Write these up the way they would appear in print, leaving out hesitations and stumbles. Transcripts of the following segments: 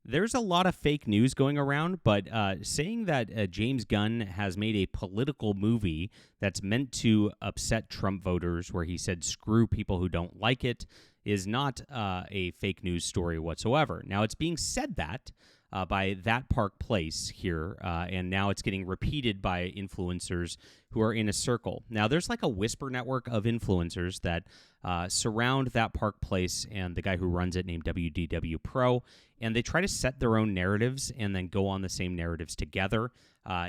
there's a lot of fake news going around, but saying that James Gunn has made a political movie that's meant to upset Trump voters, where he said screw people who don't like it, is not a fake news story whatsoever. Now, it's being said that by That Park Place here, and now it's getting repeated by influencers who are in a circle. Now, there's like a whisper network of influencers that surround That Park Place and the guy who runs it, named WDW Pro, and they try to set their own narratives and then go on the same narratives together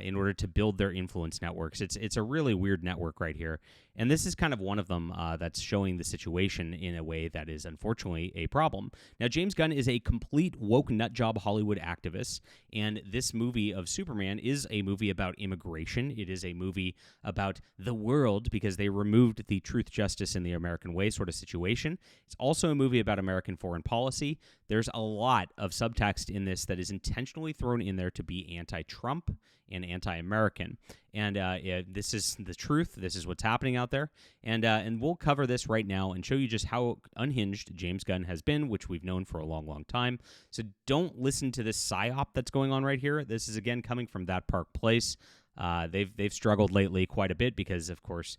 in order to build their influence networks. It's a really weird network right here, and this is kind of one of them that's showing the situation in a way that is unfortunately a problem. Now, James Gunn is a complete woke nutjob Hollywood activist, and this movie of Superman is a movie about immigration. It is a movie about the world because they removed the truth, justice, and the American way sort of situation. It's also a movie about American foreign policy. There's a lot of subtext in this that is intentionally thrown in there to be anti-Trump and anti-American. And this is the truth. This is what's happening out there. And we'll cover this right now and show you just how unhinged James Gunn has been, which we've known for a long, long time. So don't listen to this psyop that's going on right here. This is, again, coming from That Park Place. They've struggled lately quite a bit because, of course,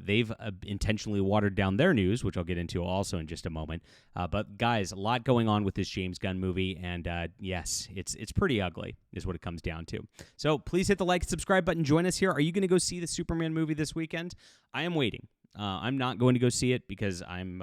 they've intentionally watered down their news, which I'll get into also in just a moment. But guys, a lot going on with this James Gunn movie, and yes, it's pretty ugly, is what it comes down to. So please hit the like and subscribe button. Join us here. Are you going to go see the Superman movie this weekend? I am waiting. I'm not going to go see it because I'm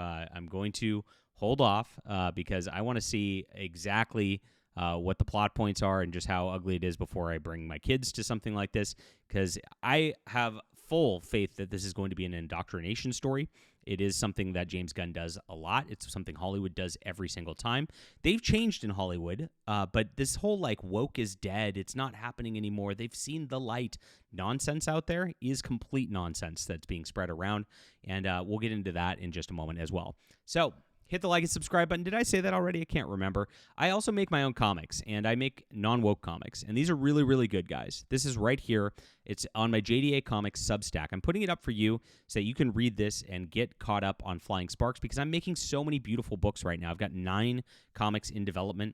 going to hold off because I want to see exactly what the plot points are and just how ugly it is before I bring my kids to something like this, because I have full faith that this is going to be an indoctrination story. It is something that James Gunn does a lot. It's something Hollywood does every single time. They've changed in Hollywood, but this whole like woke is dead, it's not happening anymore, they've seen the light nonsense out there is complete nonsense that's being spread around, and we'll get into that in just a moment as well. So hit the like and subscribe button. Did I say that already? I can't remember. I also make my own comics, and I make non-woke comics, and these are really, really good, guys. This is right here. It's on my JDA Comics Substack. I'm putting it up for you so that you can read this and get caught up on Flying Sparks, because I'm making so many beautiful books right now. I've got 9 comics in development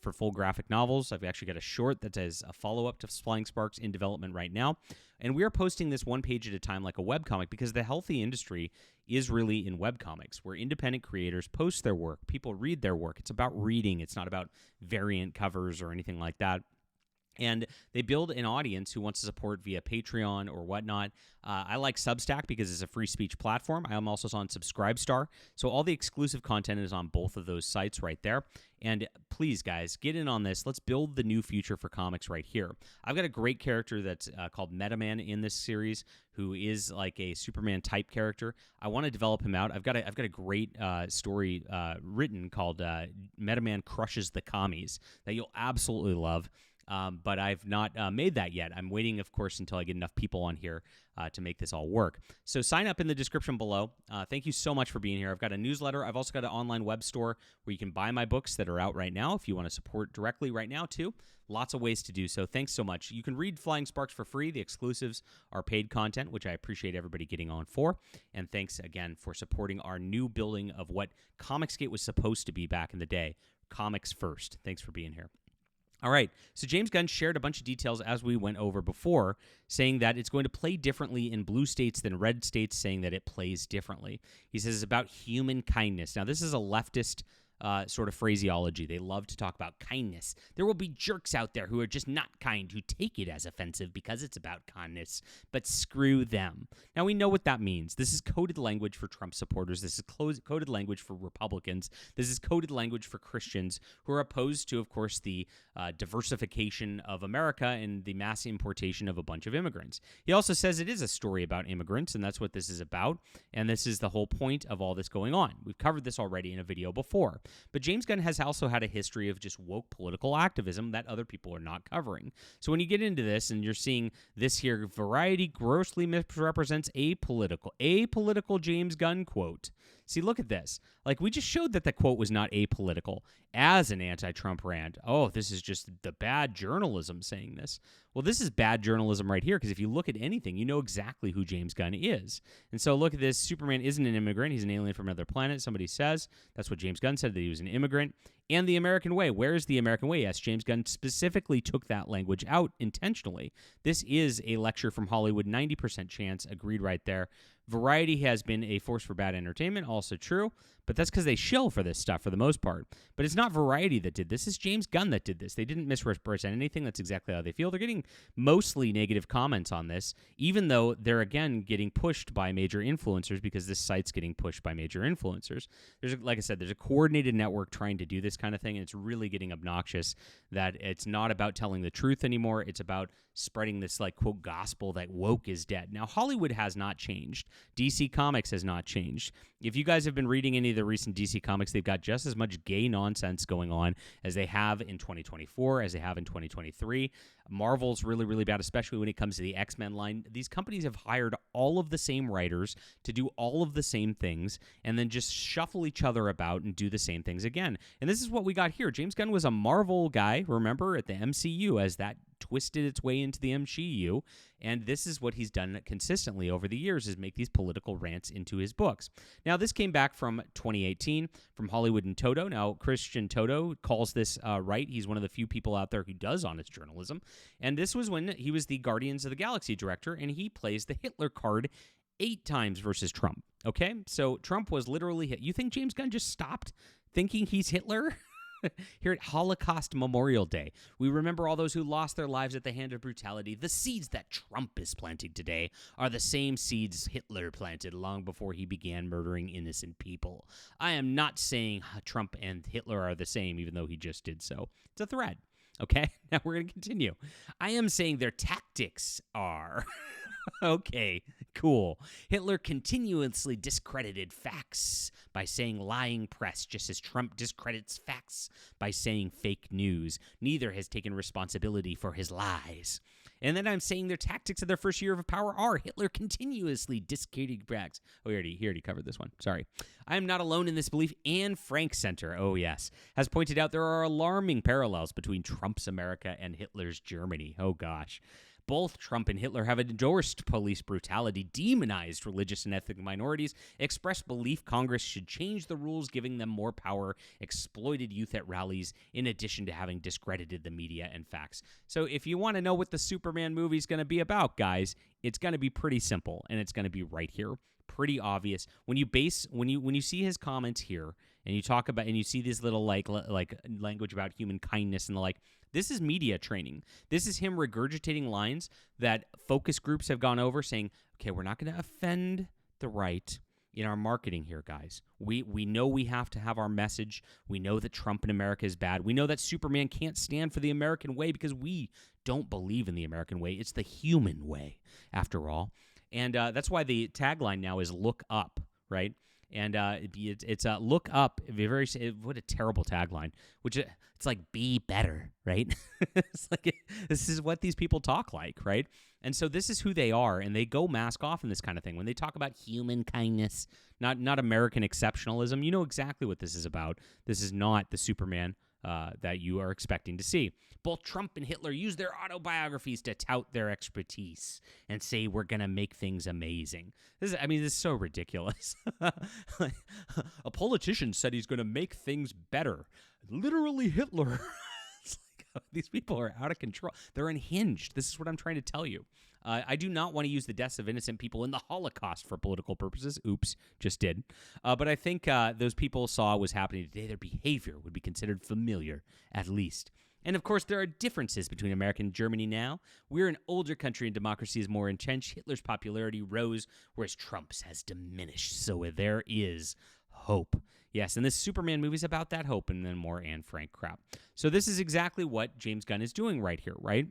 for full graphic novels. I've actually got a short that is a follow-up to Flying Sparks in development right now. And we are posting this one page at a time like a webcomic, because the healthy industry is really in webcomics, where independent creators post their work. People read their work. It's about reading. It's not about variant covers or anything like that. And they build an audience who wants to support via Patreon or whatnot. I like Substack because it's a free speech platform. I am also on Subscribestar. So all the exclusive content is on both of those sites right there. And please, guys, get in on this. Let's build the new future for comics right here. I've got a great character that's called Metaman in this series, who is like a Superman type character. I want to develop him out. I've got a great story written called Metaman Crushes the Commies that you'll absolutely love. But I've not made that yet. I'm waiting, of course, until I get enough people on here to make this all work. So sign up in the description below. Thank you so much for being here. I've got a newsletter. I've also got an online web store where you can buy my books that are out right now if you want to support directly right now, too. Lots of ways to do so. Thanks so much. You can read Flying Sparks for free. The exclusives are paid content, which I appreciate everybody getting on for. And thanks again for supporting our new building of what Comicsgate was supposed to be back in the day. Comics first. Thanks for being here. All right, so James Gunn shared a bunch of details as we went over before, saying that it's going to play differently in blue states than red states, saying that it plays differently. He says it's about human kindness. Now, this is a leftist sort of phraseology. They love to talk about kindness. There will be jerks out there who are just not kind, who take it as offensive because it's about kindness, but screw them. Now, we know what that means. This is coded language for Trump supporters. This is coded language for Republicans. This is coded language for Christians who are opposed to, of course, the diversification of America and the mass importation of a bunch of immigrants. He also says it is a story about immigrants, and that's what this is about, and this is the whole point of all this going on. We've covered this already in a video before. But James Gunn has also had a history of just woke political activism that other people are not covering. So when you get into this and you're seeing this here, Variety grossly misrepresents apolitical James Gunn quote, See, look at this. Like, we just showed that the quote was not apolitical as an anti-Trump rant. Oh, this is just the bad journalism saying this. Well, this is bad journalism right here, because if you look at anything, you know exactly who James Gunn is. And so look at this. Superman isn't an immigrant. He's an alien from another planet, somebody says. That's what James Gunn said, that he was an immigrant. And the American way. Where is the American way? Yes, James Gunn specifically took that language out intentionally. This is a lecture from Hollywood, 90% chance, agreed right there. Variety has been a force for bad entertainment, also true, but that's because they shill for this stuff for the most part. But it's not Variety that did this. It's James Gunn that did this. They didn't misrepresent anything. That's exactly how they feel. They're getting mostly negative comments on this, even though they're, again, getting pushed by major influencers, because this site's getting pushed by major influencers. Like I said, there's a coordinated network trying to do this kind of thing, and it's really getting obnoxious that it's not about telling the truth anymore. It's about spreading this, like, quote, gospel that woke is dead. Now, Hollywood has not changed. DC Comics has not changed. If you guys have been reading any of the recent DC Comics, they've got just as much gay nonsense going on as they have in 2024, as they have in 2023. Marvel's really, really bad, especially when it comes to the X-Men line. These companies have hired all of the same writers to do all of the same things and then just shuffle each other about and do the same things again. And this is what we got here. James Gunn was a Marvel guy, remember, at the MCU, as that twisted its way into the MCU, and this is what he's done consistently over the years, is make these political rants into his books. Now, this came back from 2018 from Hollywood and Toto. Now, Christian Toto calls this right. He's one of the few people out there who does honest journalism, and this was when he was the Guardians of the Galaxy director, and he plays the Hitler card 8 times versus Trump, okay? So Trump was literally hit. You think James Gunn just stopped thinking he's Hitler? Here at Holocaust Memorial Day, we remember all those who lost their lives at the hand of brutality. The seeds that Trump is planting today are the same seeds Hitler planted long before he began murdering innocent people. I am not saying Trump and Hitler are the same, even though he just did so. It's a thread. Okay, now we're going to continue. I am saying their tactics are... Okay, cool. Hitler continuously discredited facts by saying lying press, just as Trump discredits facts by saying fake news. Neither has taken responsibility for his lies. And then I'm saying their tactics of their first year of power are Hitler continuously discrediting facts. Oh, he already covered this one. Sorry. I am not alone in this belief. Anne Frank Center, oh yes, has pointed out there are alarming parallels between Trump's America and Hitler's Germany. Oh gosh. Both Trump and Hitler have endorsed police brutality, demonized religious and ethnic minorities, expressed belief Congress should change the rules, giving them more power, exploited youth at rallies, in addition to having discredited the media and facts. So if you want to know what the Superman movie is going to be about, guys, it's going to be pretty simple, and it's going to be right here. Pretty obvious. When you see his comments here, and you talk about, and you see this little like language about human kindness and the like, this is media training. This is him regurgitating lines that focus groups have gone over, saying, okay, we're not going to offend the right in our marketing here, guys. We know we have to have our message. We know that Trump in America is bad. We know that Superman can't stand for the American way because we don't believe in the American way. It's the human way, after all. And that's why the tagline now is "Look Up," right? And it's "Look Up." What a terrible tagline. It's like "Be better," right? It's like this is what these people talk like, right? And so this is who they are, and they go mask off in this kind of thing when they talk about human kindness, not American exceptionalism. You know exactly what this is about. This is not the Superman that you are expecting to see. Both Trump and Hitler use their autobiographies to tout their expertise and say we're going to make things amazing. This is so ridiculous. A politician said he's going to make things better. Literally Hitler. It's like, these people are out of control. They're unhinged. This is what I'm trying to tell you. I do not want to use the deaths of innocent people in the Holocaust for political purposes. Oops, just did. But I think those people saw what was happening today. Their behavior would be considered familiar, at least. And, of course, there are differences between America and Germany now. We're an older country and democracy is more entrenched. Hitler's popularity rose, whereas Trump's has diminished. So there is hope. Yes, and this Superman movie is about that hope and then more Anne Frank crap. So this is exactly what James Gunn is doing right here, right?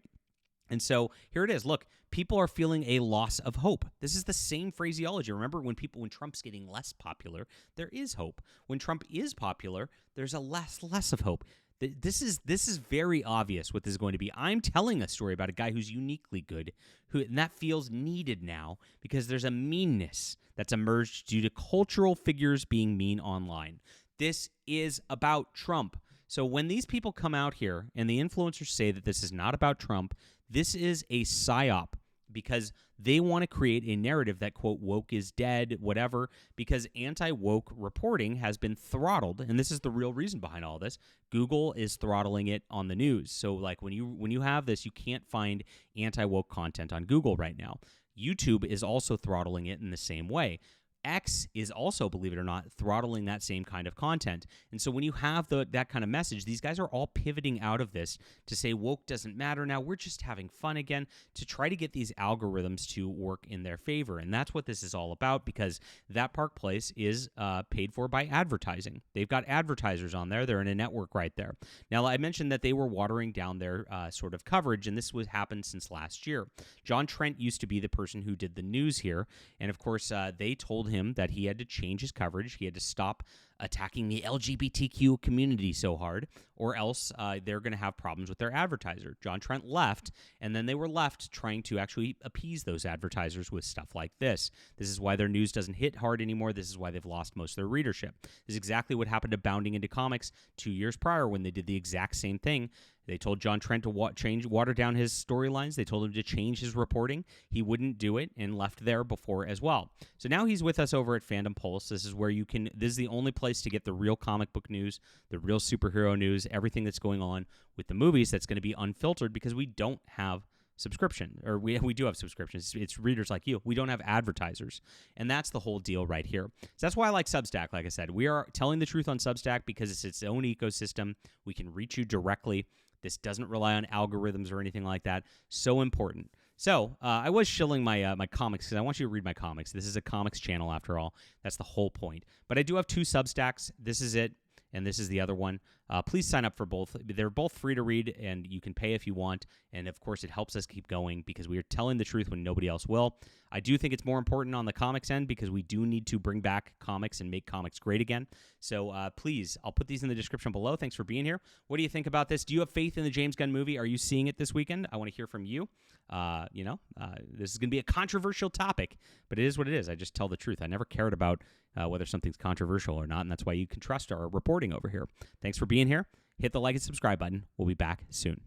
And so here it is. Look, people are feeling a loss of hope. This is the same phraseology. Remember when Trump's getting less popular, there is hope. When Trump is popular, there's a less of hope. This is very obvious what this is going to be. I'm telling a story about a guy who's uniquely good, and that feels needed now because there's a meanness that's emerged due to cultural figures being mean online. This is about Trump. So when these people come out here and the influencers say that this is not about Trump, this is a psyop because they want to create a narrative that, quote, woke is dead, whatever, because anti-woke reporting has been throttled, and this is the real reason behind all this. Google is throttling it on the news. So, like, when you have this, you can't find anti-woke content on Google right now. YouTube is also throttling it in the same way. X is also, believe it or not, throttling that same kind of content. And so when you have that kind of message, these guys are all pivoting out of this to say woke doesn't matter now. We're just having fun again to try to get these algorithms to work in their favor. And that's what this is all about, because that Park Place is paid for by advertising. They've got advertisers on there. They're in a network right there. Now, I mentioned that they were watering down their sort of coverage, and this happened since last year. John Trent used to be the person who did the news here. And of course, they told him that he had to change his coverage. He had to stop attacking the LGBTQ community so hard, or else they're going to have problems with their advertiser. John Trent left, and then they were left trying to actually appease those advertisers with stuff like this. This is why their news doesn't hit hard anymore. This is why they've lost most of their readership. This is exactly what happened to Bounding Into Comics 2 years prior when they did the exact same thing. They told John Trent to water down his storylines. They told him to change his reporting. He wouldn't do it and left there before as well. So now he's with us over at Fandom Pulse. This is where this is the only place to get the real comic book news, the real superhero news, everything that's going on with the movies that's going to be unfiltered because we don't have subscription, or we do have subscriptions. It's readers like you. We don't have advertisers, and that's the whole deal right here. So that's why I like Substack. Like I said, we are telling the truth on Substack because it's its own ecosystem. We can reach you directly. This doesn't rely on algorithms or anything like that. So important. So I was shilling my comics because I want you to read my comics. This is a comics channel after all. That's the whole point. But I do have 2 Substacks. This is it, and this is the other one. Please sign up for both. They're both free to read, and you can pay if you want. And, of course, it helps us keep going because we are telling the truth when nobody else will. I do think it's more important on the comics end because we do need to bring back comics and make comics great again. So please, I'll put these in the description below. Thanks for being here. What do you think about this? Do you have faith in the James Gunn movie? Are you seeing it this weekend? I want to hear from you. This is going to be a controversial topic, but it is what it is. I just tell the truth. I never cared about whether something's controversial or not, and that's why you can trust our reporting over here. Thanks for being here. Hit the like and subscribe button. We'll be back soon.